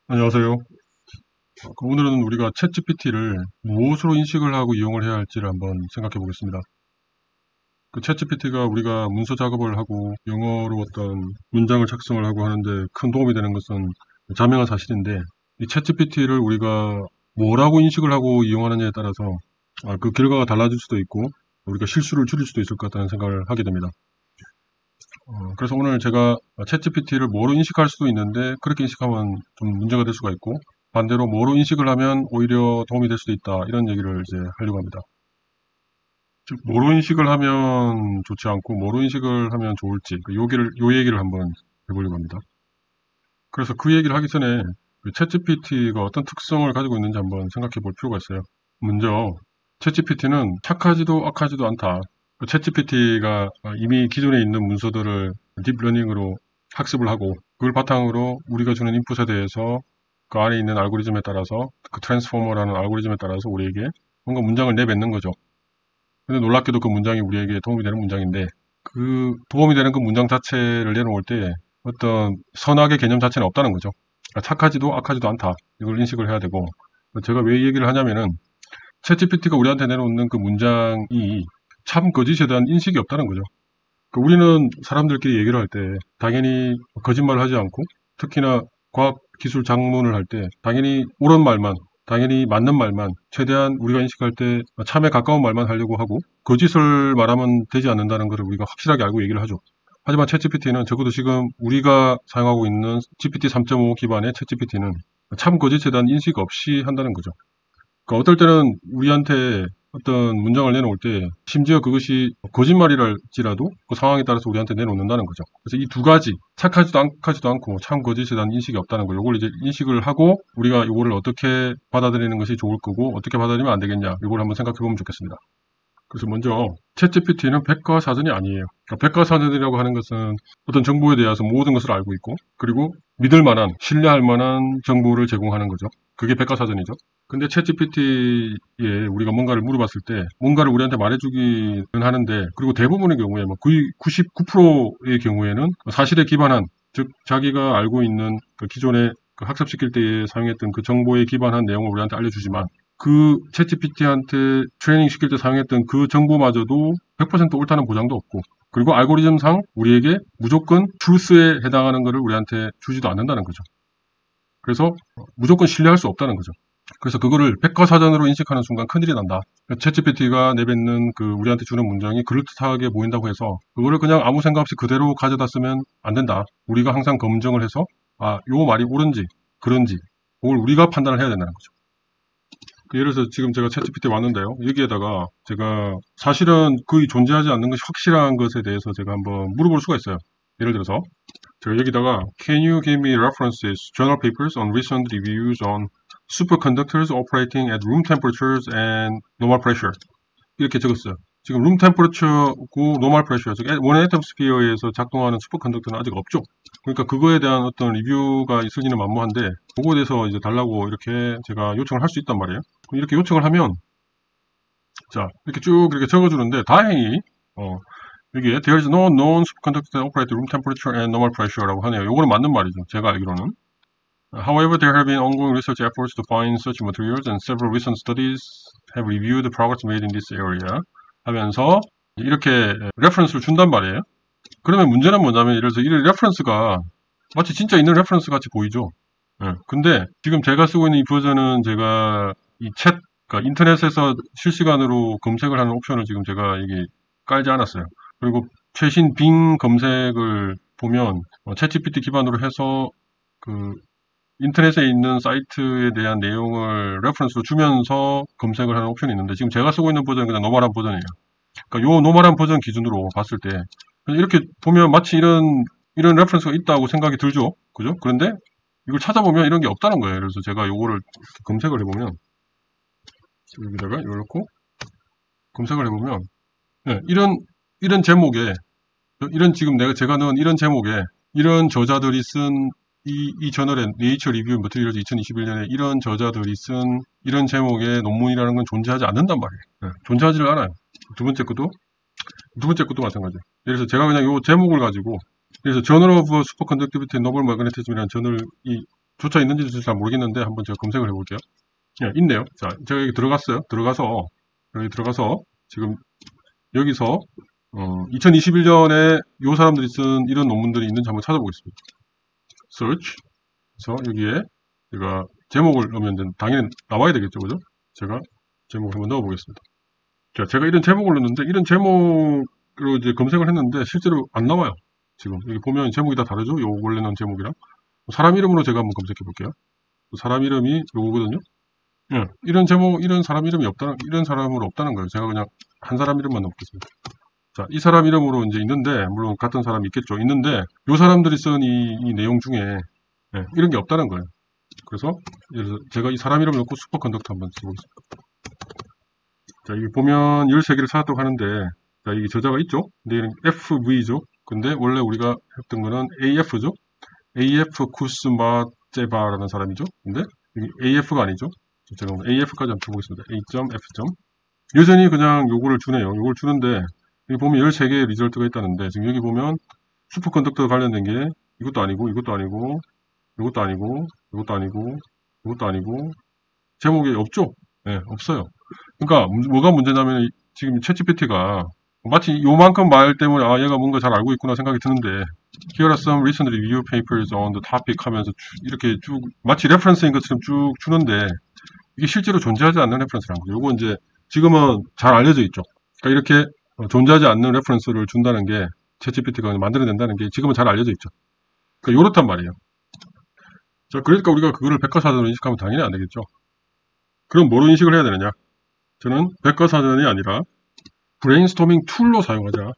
안녕하세요. 오늘은 우리가 챗GPT를 무엇으로 인식을 하고 이용을 해야 할지를 한번 생각해 보겠습니다. 그 챗GPT가 우리가 문서 작업을 하고 영어로 어떤 문장을 작성을 하고 하는데 큰 도움이 되는 것은 자명한 사실인데, 이 챗GPT를 우리가 뭐라고 인식을 하고 이용하느냐에 따라서 그 결과가 달라질 수도 있고 우리가 실수를 줄일 수도 있을 것 같다는 생각을 하게 됩니다. 그래서 오늘 제가 챗GPT를 뭐로 인식할 수도 있는데 그렇게 인식하면 좀 문제가 될 수가 있고, 반대로 뭐로 인식을 하면 오히려 도움이 될 수도 있다, 이런 얘기를 이제 하려고 합니다. 즉 뭐로 인식을 하면 좋지 않고 뭐로 인식을 하면 좋을지 요 얘기를 한번 해보려고 합니다. 그래서 그 얘기를 하기 전에 그 챗GPT가 어떤 특성을 가지고 있는지 한번 생각해 볼 필요가 있어요. 먼저 챗GPT는 착하지도 악하지도 않다. 챗GPT가 이미 기존에 있는 문서들을 딥러닝으로 학습을 하고 그걸 바탕으로 우리가 주는 인풋에 대해서 그 안에 있는 알고리즘에 따라서, 그 트랜스포머라는 알고리즘에 따라서 우리에게 뭔가 문장을 내뱉는 거죠. 근데 놀랍게도 그 문장이 우리에게 도움이 되는 문장인데, 그 도움이 되는 그 문장 자체를 내놓을 때 어떤 선악의 개념 자체는 없다는 거죠. 착하지도 악하지도 않다, 이걸 인식을 해야 되고, 제가 왜 이 얘기를 하냐면은 챗GPT가 우리한테 내놓는 그 문장이 참 거짓에 대한 인식이 없다는 거죠. 우리는 사람들끼리 얘기를 할 때 당연히 거짓말을 하지 않고, 특히나 과학 기술 작문을 할 때 당연히 옳은 말만, 당연히 맞는 말만, 최대한 우리가 인식할 때 참에 가까운 말만 하려고 하고, 거짓을 말하면 되지 않는다는 것을 우리가 확실하게 알고 얘기를 하죠. 하지만 챗GPT는, 적어도 지금 우리가 사용하고 있는 GPT 3.5 기반의 챗GPT는 참 거짓에 대한 인식 없이 한다는 거죠. 그러니까 어떨 때는 우리한테 어떤 문장을 내놓을 때 심지어 그것이 거짓말이랄지라도 그 상황에 따라서 우리한테 내놓는다는 거죠. 그래서 이 두 가지, 착하지도 악하지도 않고 참 거짓에 대한 인식이 없다는 거, 요걸 이제 인식을 하고 우리가 요거를 어떻게 받아들이는 것이 좋을 거고 어떻게 받아들이면 안 되겠냐, 요걸 한번 생각해 보면 좋겠습니다. 그래서 먼저 챗GPT는 백과사전이 아니에요. 그러니까 백과사전이라고 하는 것은 어떤 정보에 대해서 모든 것을 알고 있고, 그리고 믿을 만한, 신뢰할 만한 정보를 제공하는 거죠. 그게 백과사전이죠. 근데 챗GPT에 우리가 뭔가를 물어봤을 때 뭔가를 우리한테 말해주기는 하는데, 그리고 대부분의 경우에 거의 99%의 경우에는 사실에 기반한, 즉 자기가 알고 있는 그 기존에 그 학습시킬 때에 사용했던 그 정보에 기반한 내용을 우리한테 알려주지만, 그 챗GPT한테 트레이닝 시킬 때 사용했던 그 정보마저도 100% 옳다는 보장도 없고, 그리고 알고리즘상 우리에게 무조건 truth에 해당하는 것을 우리한테 주지도 않는다는 거죠. 그래서 무조건 신뢰할 수 없다는 거죠. 그래서 그거를 백과사전으로 인식하는 순간 큰일이 난다. 챗GPT가 내뱉는 그 우리한테 주는 문장이 그럴듯하게 보인다고 해서 그거를 그냥 아무 생각 없이 그대로 가져다 쓰면 안 된다. 우리가 항상 검증을 해서 요 말이 옳은지 그런지 그걸 우리가 판단을 해야 된다는 거죠. 예를 들어서 지금 제가 챗GPT 왔는데요. 여기에다가 제가 사실은 거의 존재하지 않는 것이 확실한 것에 대해서 제가 한번 물어볼 수가 있어요. 예를 들어서 제가 여기다가 Can you give me references, journal papers on recent reviews on superconductors operating at room temperatures and normal pressure, 이렇게 적었어요. 지금 룸 템퍼러처고 노멀 프레셔, 즉 원의 애텀스피어에서 작동하는 슈퍼컨덕터는 아직 없죠. 그러니까 그거에 대한 어떤 리뷰가 있을지는 만무한데, 그거에 대해서 이제 달라고 이렇게 제가 요청을 할 수 있단 말이에요. 이렇게 요청을 하면 자 이렇게 쭉 이렇게 적어주는데, 다행히 여기에 There is no known superconductor that operate at room temperature and normal pressure라고 하네요. 요거는 맞는 말이죠, 제가 알기로는. However, there have been ongoing research efforts to find such materials, and several recent studies have reviewed the progress made in this area. 하면서 이렇게 레퍼런스를 준단 말이에요. 그러면 문제는 뭐냐면, 예를 들어서 이 레퍼런스가 마치 진짜 있는 레퍼런스 같이 보이죠. 근데 지금 제가 쓰고 있는 이 버전은 제가 이 그러니까 인터넷에서 실시간으로 검색을 하는 옵션을 지금 제가 이게 깔지 않았어요. 그리고 최신 빙 검색을 보면 챗GPT 기반으로 해서 그 인터넷에 있는 사이트에 대한 내용을 레퍼런스로 주면서 검색을 하는 옵션이 있는데, 지금 제가 쓰고 있는 버전은 그냥 노멀한 버전이에요. 그러니까 요 노멀한 버전 기준으로 봤을 때 이렇게 보면 마치 이런 레퍼런스가 있다고 생각이 들죠. 그죠? 그런데 이걸 찾아보면 이런 게 없다는 거예요. 그래서 제가 요거를 검색을 해보면, 여기다가 이걸 넣고 검색을 해보면, 네, 이런 제목에, 지금 제가 넣은 이런 제목에 이런 저자들이 쓴 이 저널에 네이처 리뷰 머티리얼즈 2021년에 이런 저자들이 쓴 이런 제목의 논문이라는 건 존재하지 않는단 말이에요. 존재하지를 않아요. 두 번째 것도 마찬가지예요. 예를 들어서 제가 그냥 이 제목을 가지고, 그래서 저널 오브 슈퍼컨덕티비티 노블 마그네티즘이라는 저널이 조차 있는지도 잘 모르겠는데 한번 제가 검색을 해볼게요. 예, 있네요. 자, 제가 여기 들어갔어요. 여기 들어가서 지금 여기서 2021년에 요 사람들이 쓴 이런 논문들이 있는지 한번 찾아보겠습니다. search. 그래서 여기에 제가 제목을 넣으면 당연히 나와야 되겠죠, 그죠? 제가 제목을 한번 넣어보겠습니다. 자, 제가 이런 제목을 넣었는데 이런 제목으로 이제 검색을 했는데 실제로 안 나와요. 지금 여기 보면 제목이 다 다르죠? 요 원래 넣은 제목이랑 사람 이름으로 제가 한번 검색해 볼게요. 사람 이름이 요거거든요. 예, 이런 제목, 이런 사람 이름이 이런 사람으로 없다는 거예요. 제가 그냥 한 사람 이름만 넣겠습니다. 자, 이 사람 이름으로 이제 있는데, 물론 같은 사람이 있겠죠. 있는데, 요 사람들이 쓴 이 내용 중에, 예, 이런 게 없다는 거예요. 그래서, 제가 이 사람 이름을 넣고 슈퍼컨덕터 한번 써보겠습니다. 자, 여기 보면 13개를 찾았다고 하는데, 자, 이게 저자가 있죠? 근데 얘는 FV죠? 근데 원래 우리가 했던 거는 AF죠? AF 쿠스마제바라는 사람이죠? 근데, 여기 AF가 아니죠? 제가 AF까지 한번 쳐보겠습니다. A.F. 여전히 그냥 요거를 주네요. 요걸 주는데 여기 보면 13개의 리절트가 있다는데 지금 여기 보면 슈퍼컨덕터 관련된 게 이것도 아니고 이것도 아니고 이것도 아니고 이것도 아니고 이것도 아니고 제목이 없죠? 네, 없어요. 그러니까 뭐가 문제냐면 지금 챗GPT가 마치 요만큼 말 때문에 아 얘가 뭔가 잘 알고 있구나 생각이 드는데 Here are some recent review papers on the topic 하면서 이렇게 쭉 마치 레퍼런스인 것처럼 쭉 주는데 이게 실제로 존재하지 않는 레퍼런스라는 거죠. 요거 이제 지금은 잘 알려져 있죠. 그러니까 이렇게 존재하지 않는 레퍼런스를 준다는 게 챗GPT가 만들어낸다는 게 지금은 잘 알려져 있죠. 그러니까 요렇단 말이에요. 자, 그러니까 우리가 그거를 백과사전으로 인식하면 당연히 안 되겠죠. 그럼 뭐로 인식을 해야 되느냐? 저는 백과사전이 아니라 브레인스토밍 툴로 사용하자.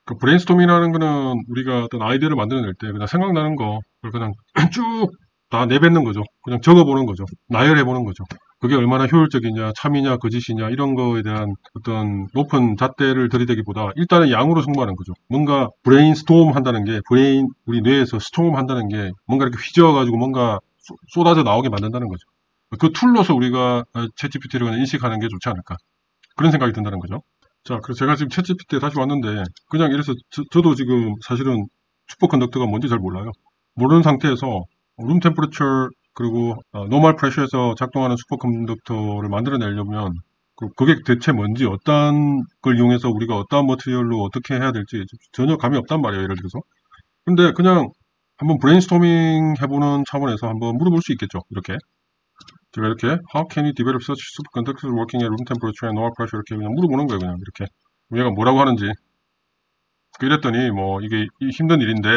그 브레인스토밍이라는 거는 우리가 어떤 아이디어를 만들어낼 때 그냥 생각나는 거 그냥 쭉 다 내뱉는 거죠. 그냥 적어보는 거죠. 나열해보는 거죠. 그게 얼마나 효율적이냐, 참이냐, 거짓이냐 이런 거에 대한 어떤 높은 잣대를 들이대기보다 일단은 양으로 승부하는 거죠. 뭔가 브레인스톰 한다는 게 우리 뇌에서 스톰 한다는 게 뭔가 이렇게 휘저어가지고 뭔가 쏟아져 나오게 만든다는 거죠. 그 툴로서 우리가 챗GPT를 그냥 인식하는 게 좋지 않을까. 그런 생각이 든다는 거죠. 자, 그래서 제가 지금 챗GPT에 다시 왔는데 그냥 이래서 저도 지금 사실은 슈퍼컨덕터가 뭔지 잘 몰라요. 모르는 상태에서 룸 템퍼러처 그리고 노멀 프레셔에서 작동하는 슈퍼컨덕터를 만들어내려면 그게 대체 뭔지 어떤 걸 이용해서 우리가 어떤 머티리얼로 어떻게 해야 될지 전혀 감이 없단 말이에요. 예를 들어서. 근데 그냥 한번 브레인스토밍 해보는 차원에서 한번 물어볼 수 있겠죠. 이렇게. 제가 이렇게 How can you develop such superconductors working at room temperature and normal pressure 이렇게 그냥 물어보는 거예요. 그냥 이렇게. 얘가 뭐라고 하는지. 그랬더니 뭐 이게 힘든 일인데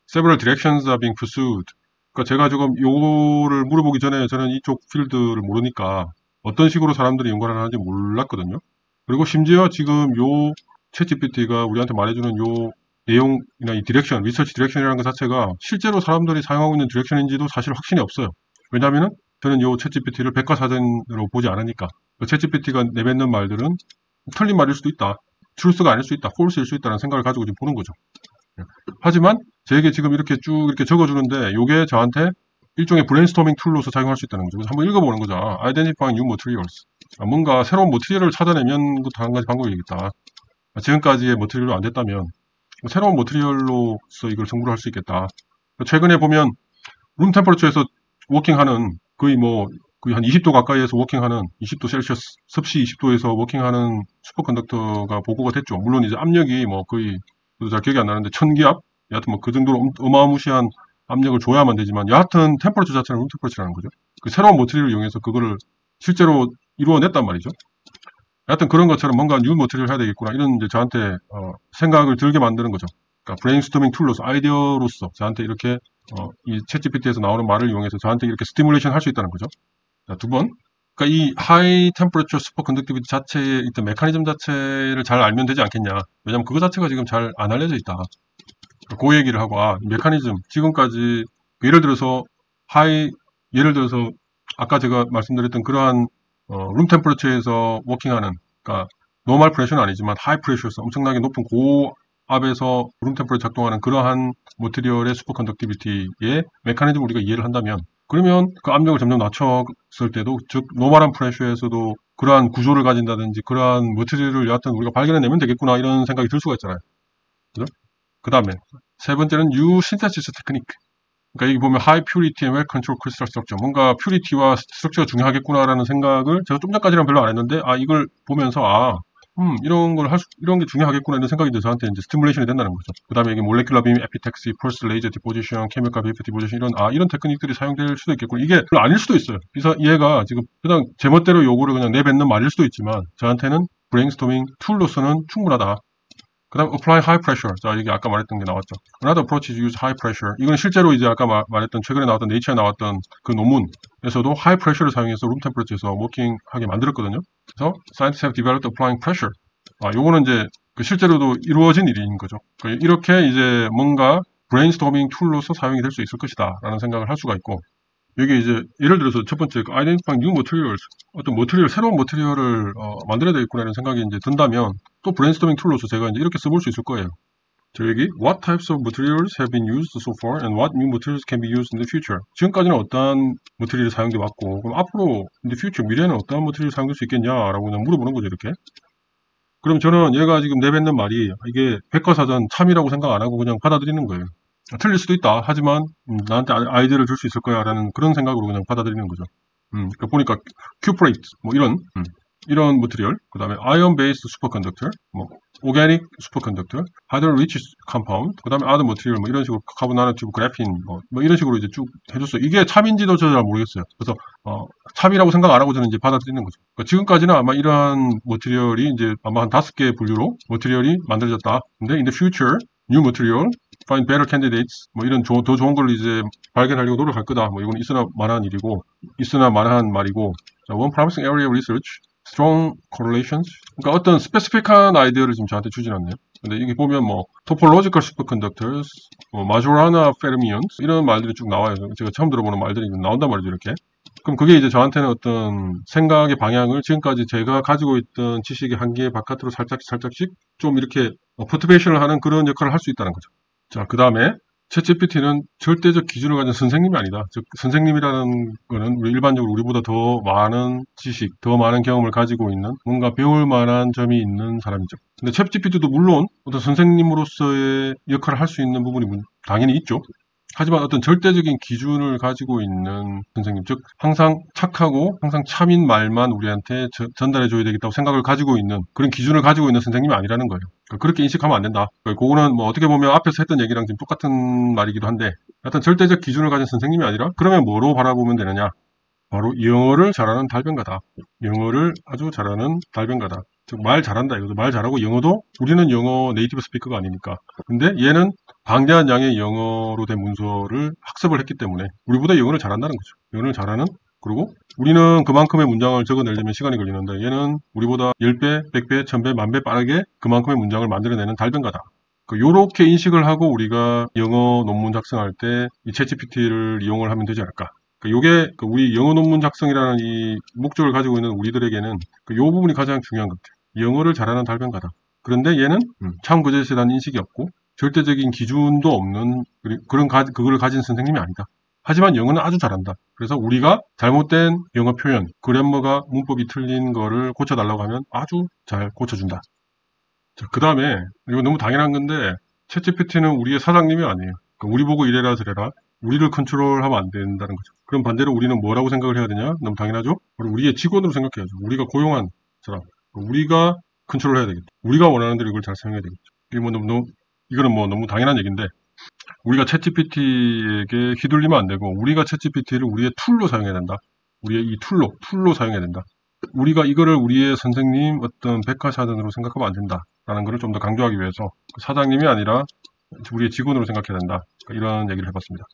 several directions are being pursued. 그러니까 제가 지금 요거를 물어보기 전에 저는 이쪽 필드를 모르니까 어떤 식으로 사람들이 연구를 하는지 몰랐거든요. 그리고 심지어 지금 요 챗GPT가 우리한테 말해주는 요 내용이나 이 디렉션, 리서치 디렉션이라는 것 자체가 실제로 사람들이 사용하고 있는 디렉션인지도 사실 확신이 없어요. 왜냐하면 저는 요 챗GPT를 백과사전으로 보지 않으니까 챗GPT가 내뱉는 말들은 틀린 말일 수도 있다. 트루스가 아닐 수 있다. 폴스일 수 있다는 생각을 가지고 지금 보는 거죠. 하지만 저에게 지금 이렇게 쭉 이렇게 적어주는데 이게 저한테 일종의 브레인스토밍 툴로서 작용할 수 있다는 거죠. 그래서 한번 읽어보는 거죠. Identifying new materials. 뭔가 새로운 머티리얼을 찾아내면 그것도 한 가지 방법이겠다. 지금까지의 머티리얼로 안 됐다면 새로운 머티리얼로서 이걸 정부를 할 수 있겠다. 최근에 보면 룸 템퍼러처에서 워킹하는 거의 한 20도 가까이에서 워킹하는 20도 셀시어스 섭씨 20도에서 워킹하는 슈퍼컨덕터가 보고가 됐죠. 물론 이제 압력이 거의 저도 잘 기억이 안 나는데 1000기압? 여하튼 그 정도로 어마무시한 압력을 줘야만 되지만 여하튼 템퍼러처 자체는 룸 템퍼러처라는 거죠. 그 새로운 머티리얼을 이용해서 그거를 실제로 이루어냈단 말이죠. 여하튼 그런 것처럼 뭔가 뉴 머티리얼을 해야 되겠구나 이런 이제 저한테 생각을 들게 만드는 거죠. 그러니까 브레인스토밍 툴로서 아이디어로서 저한테 이렇게 이 챗GPT에서 나오는 말을 이용해서 저한테 이렇게 스티뮬레이션 할 수 있다는 거죠. 자, 두 번. 그러니까 이 하이 템퍼러처 슈퍼 컨덕티비티 자체의 일단 메커니즘 자체를 잘 알면 되지 않겠냐. 왜냐면 그거 자체가 지금 잘 안 알려져 있다. 그 얘기를 하고 메커니즘 지금까지 예를 들어서 아까 제가 말씀드렸던 그러한 룸 템퍼러처에서 워킹하는 그러니까 노멀 프레셔는 아니지만 하이 프레셔에서 엄청나게 높은 고압에서 룸 템퍼러처 작동하는 그러한 머티리얼의 슈퍼 컨덕티비티의 메커니즘을 우리가 이해를 한다면 그러면 그 압력을 점점 낮췄을 때도 즉 노멀한 프레셔에서도 그러한 구조를 가진다든지 그러한 머티리얼을 여하튼 우리가 발견해내면 되겠구나 이런 생각이 들 수가 있잖아요. 그죠? 그 다음에 세 번째는 뉴 신테시스 테크닉. 그러니까 여기 보면 High Purity and Well Controlled Crystal Structure. 뭔가 퓨리티와 스트럭처가 중요하겠구나라는 생각을 제가 좀 전까지는 별로 안 했는데, 이걸 보면서, 이런 게 중요하겠구나 이런 생각이 이제 저한테 이제 스티뮬레이션이 된다는 거죠. 그 다음에 이게 몰레큘러 빔 에피텍시, 펄스 레이저 디포지션, 케미컬 빔 디포지션 이런 테크닉들이 사용될 수도 있겠고, 이게 별로 아닐 수도 있어요. 그래서 얘가 지금 그냥 제멋대로 요구를 그냥 내뱉는 말일 수도 있지만, 저한테는 브레인스토밍 툴로서는 충분하다. 그 다음 apply high pressure. 자, 여기 아까 말했던 게 나왔죠. Another approach is use high pressure. 이건 실제로 이제 아까 말했던 최근에 나왔던 네이처에 나왔던 그 논문에서도 high pressure를 사용해서 룸 템퍼러처에서 워킹하게 만들었거든요. 그래서 scientists have developed applying pressure. 요거는 이제 실제로도 이루어진 일인 거죠. 이렇게 이제 뭔가 브레인스토밍 툴로서 사용이 될 수 있을 것이다 라는 생각을 할 수가 있고, 여기 이제 예를 들어서 첫 번째 identifying new materials, 어떤 새로운 머티리얼을 만들어야 되겠구나 이런 생각이 이제 든다면 또 브레인스토밍 툴로서 제가 이제 이렇게 써볼 수 있을 거예요. 저 여기 what types of materials have been used so far and what new materials can be used in the future. 지금까지는 어떠한 머티리얼이 사용돼 왔고, 그럼 앞으로 in the future 미래에는 어떠한 머티리얼이 사용될 수 있겠냐라고 그냥 물어보는 거죠, 이렇게. 그럼 저는 얘가 지금 내뱉는 말이 이게 백과사전 참이라고 생각 안 하고 그냥 받아들이는 거예요. 틀릴 수도 있다. 하지만 나한테 아이디어를 줄 수 있을 거야 라는 그런 생각으로 그냥 받아들이는 거죠. 그러니까 보니까 cuprate 뭐 이런 머티리얼, 그 다음에 iron based superconductor, 뭐 organic superconductor, hydrogen rich compound, 그 다음에 other material 뭐 이런 식으로 카본 나노튜브, 그래핀 뭐 이런 식으로 이제 쭉 해줬어요. 이게 참인지도 저는 잘 모르겠어요. 그래서 참이라고 생각 안 하고 저는 이제 받아들이는 거죠. 그러니까 지금까지는 아마 이러한 머티리얼이 이제 아마 한 5개의 분류로 머티리얼이 만들어졌다. 근데 in the future new material find better candidates 뭐 이런 더 좋은 걸 이제 발견하려고 노력할 거다. 뭐 이건 있으나 마나한 말이고, 자, one promising area of research, strong correlations. 그러니까 어떤 스페시픽한 아이디어를 지금 저한테 주진 않네요. 근데 여기 보면 뭐 topological superconductors, Majorana fermions 이런 말들이 쭉 나와요. 제가 처음 들어보는 말들이 나온단 말이죠, 이렇게. 그럼 그게 이제 저한테는 어떤 생각의 방향을 지금까지 제가 가지고 있던 지식의 한계 바깥으로 살짝씩 좀 이렇게 모티베이션을 하는 그런 역할을 할 수 있다는 거죠. 자, 그 다음에 챗GPT는 절대적 기준을 가진 선생님이 아니다. 즉, 선생님이라는 거는 일반적으로 우리보다 더 많은 지식, 더 많은 경험을 가지고 있는 뭔가 배울 만한 점이 있는 사람이죠. 근데 챗GPT도 물론 어떤 선생님으로서의 역할을 할 수 있는 부분이 당연히 있죠. 하지만 어떤 절대적인 기준을 가지고 있는 선생님, 즉 항상 착하고 항상 참인 말만 우리한테 전달해 줘야 되겠다고 생각을 가지고 있는 그런 기준을 가지고 있는 선생님이 아니라는 거예요. 그렇게 인식하면 안 된다. 그거는 뭐 어떻게 보면 앞에서 했던 얘기랑 지금 똑같은 말이기도 한데, 어떤 절대적 기준을 가진 선생님이 아니라 그러면 뭐로 바라보면 되느냐? 바로 영어를 잘하는 달변가다. 영어를 아주 잘하는 달변가다. 즉 말 잘한다 이거죠. 말 잘하고 영어도 우리는 영어 네이티브 스피커가 아니니까. 근데 얘는 방대한 양의 영어로 된 문서를 학습을 했기 때문에 우리보다 영어를 잘한다는 거죠. 영어를 잘하는, 그리고 우리는 그만큼의 문장을 적어내려면 시간이 걸리는데 얘는 우리보다 10배, 100배, 1000배, 10,000배 빠르게 그만큼의 문장을 만들어내는 달변가다. 요렇게 인식을 하고 우리가 영어 논문 작성할 때 이 챗GPT를 이용을 하면 되지 않을까. 요게 우리 영어 논문 작성이라는 이 목적을 가지고 있는 우리들에게는 요 부분이 가장 중요한 것 같아요. 영어를 잘하는 달변가다. 그런데 얘는 참 그것에 대한 인식이 없고 절대적인 기준도 없는 그걸 가진 선생님이 아니다. 하지만 영어는 아주 잘한다. 그래서 우리가 잘못된 영어 표현, 그래머가 문법이 틀린 거를 고쳐달라고 하면 아주 잘 고쳐준다. 그 다음에 이거 너무 당연한 건데 챗GPT는 우리의 사장님이 아니에요. 우리 보고 이래라 저래라 우리를 컨트롤하면 안 된다는 거죠. 그럼 반대로 우리는 뭐라고 생각을 해야 되냐? 너무 당연하죠? 바로 우리의 직원으로 생각해야죠. 우리가 고용한 사람. 우리가 컨트롤해야 되겠죠. 우리가 원하는 대로 이걸 잘 사용해야 되겠죠. 이거는 뭐 너무 당연한 얘기인데, 우리가 챗GPT에게 휘둘리면 안 되고 우리가 챗GPT를 우리의 툴로 사용해야 된다. 우리의 이 툴로 사용해야 된다. 우리가 이거를 우리의 선생님 어떤 백과사전으로 생각하면 안 된다라는 것을 좀 더 강조하기 위해서 사장님이 아니라 우리의 직원으로 생각해야 된다. 이런 얘기를 해봤습니다.